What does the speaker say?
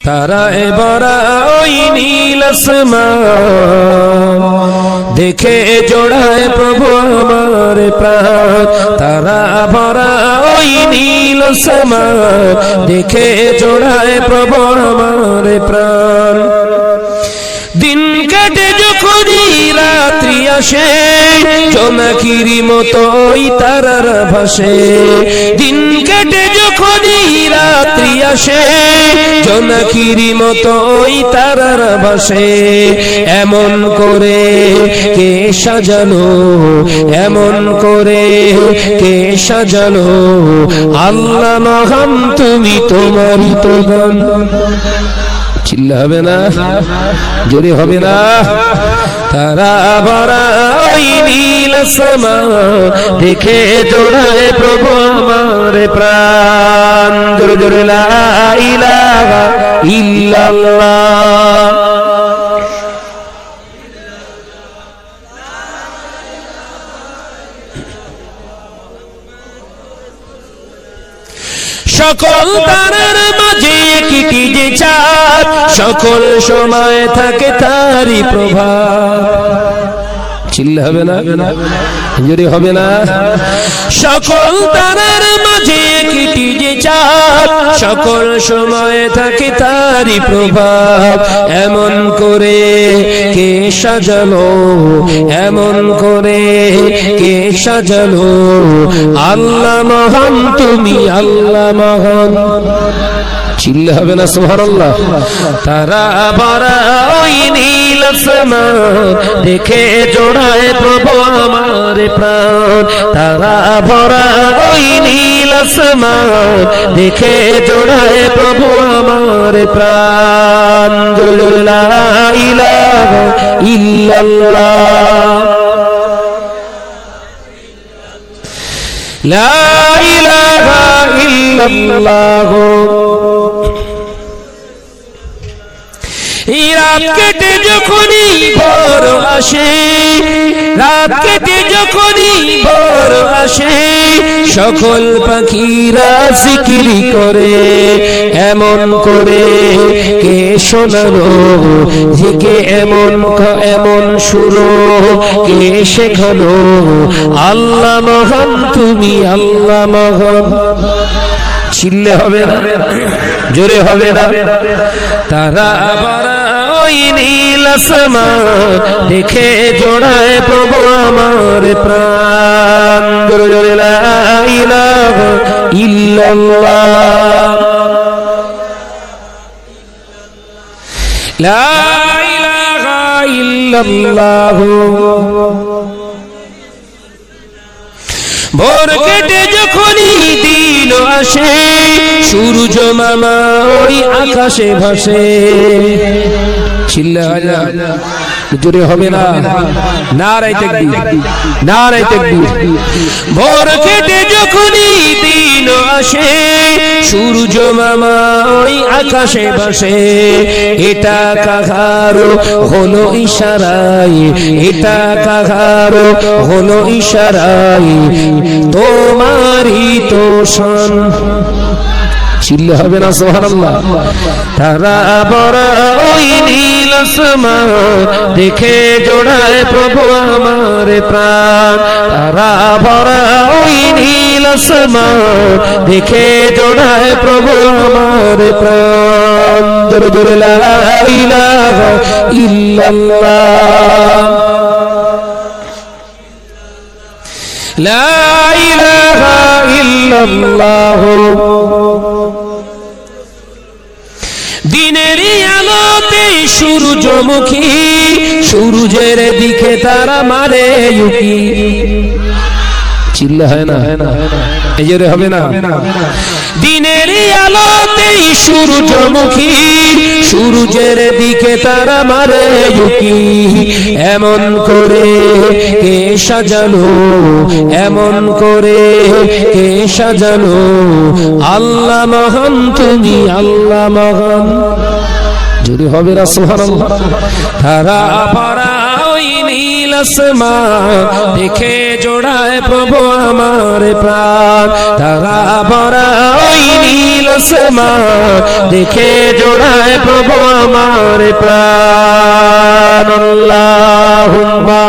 তারায় ভরা ওই নীল আসমান দেখে জোড়ায় প্রভু আমার প্রাণ। তারা ভরা ওই নীল আসমান দেখে জোড়ায় প্রভু আমার প্রাণ। দিন কাটে যখনই রাত্রি আসে জোনাকিরি মতো ওই তারার ভাসে। দিন কাটে যখনই রাত্রি আসে জোনাকিরি মতো ওই তারার ভাসে। এমন করে কে সাজানো, এমন করে কে সাজানো, আল্লাহ মহান তুমি তোমারই তো গান। চিল্লা হবে না, জোরে হবে না। তারা ভরা ওই নীল আসমান দেখে জোড়ায় প্রভু আমার প্রাণ। জোরে জোরে লা ইলাহা ইল্লাল্লাহ। সকল তারার মাঝে একটি যে চাঁদ, সকল সময় থাকে তারই প্রভাব। চিল্লা হবে না, জোরে হবে না। সকল তারার মাঝে একটি যে চাঁদ, সকল সময় থাকে তারই প্রভাব। এমন করে কে সাজালো, এমন করে কে সাজালো, আল্লাহ মহান তুমি আল্লাহ মহান। চিল্লা হবে না সুবহানাল্লাহ। তারা ভরা ওই নীল আসমান দেখে জোড়ায় প্রভু আমার প্রাণ। তারা ভরা ওই নীল আসমান দেখে জোড়ায় প্রভু আমার প্রাণ। লা ইলাহা ইল্লাল্লাহ, লা ইলাহা ইল্লাল্লাহ। রাত কেটে যখনই ভোর আসে, রাত কেটে যখনই ভোর আসে, সকল পাখিরা জিকিরি করে। এমন করে কে শোনালো যে এমন এমন সুরো কে শেখালো, আল্লাহ মহান তুমি আল্লাহ মহান। চিল্লে হবে না, জোরে হবে না। তারা ভরা ওই নীল আসমান দেখে জোড়ায় প্রভু আমার প্রাণ। জোরে জোরে লা ইলাহা ইল্লাল্লাহ, লা ইলাহা ইল্লাল্লাহ। ভোর কেটে যখনই দিন আসে, সূর্য মামা ওই আকাশে ভাসে। চিল্লা জোরে হবে না, নারায়ে তাকবীর, নারায়ে তাকবীর। ভোর কেটে যখনই দিন আসে, সূর্য মামা ওই আকাশে ভাসে। এটা কাহারো হলো ইশারায়, এটা কাহারো হলো ইশারায়, তোমারই তো শান। চিল্লা হবে না সুবহানাল্লাহ। তারা ভরা ওই নীল আসমান দেখে জোড়ায় প্রভু আমার প্রাণ। তারা ভরা ওই নীল আসমান দেখে জোড়ায় প্রভু আমার প্রাণ। জোরে জোরে লা ইলাহা ইল্লাল্লাহ, লা ইলাহা ইল্লাল্লাহ। দিনের আলোতে সূর্যমুখী, সূর্যের দিকে তারা মারে উকি। চিল্লা হয় না, এই জোরে হবে না। দিনের আলোতে সূর্যমুখী, সূর্যের দিকে তারা মারে উকি। এমন করে কে সাজানো, এমন করে কে সাজানো, আল্লাহ মহান তুমি আল্লাহ মহান। জোরে হবে না সুবহানাল্লাহ। তারা ভরা ওই নীল আসমান দেখে জোড়ায় প্রভু আমার প্রাণ তারা ভরা ওই নীল আসমান দেখে জোড়ায় প্রভু আমার প্রাণ আল্লাহুম্মা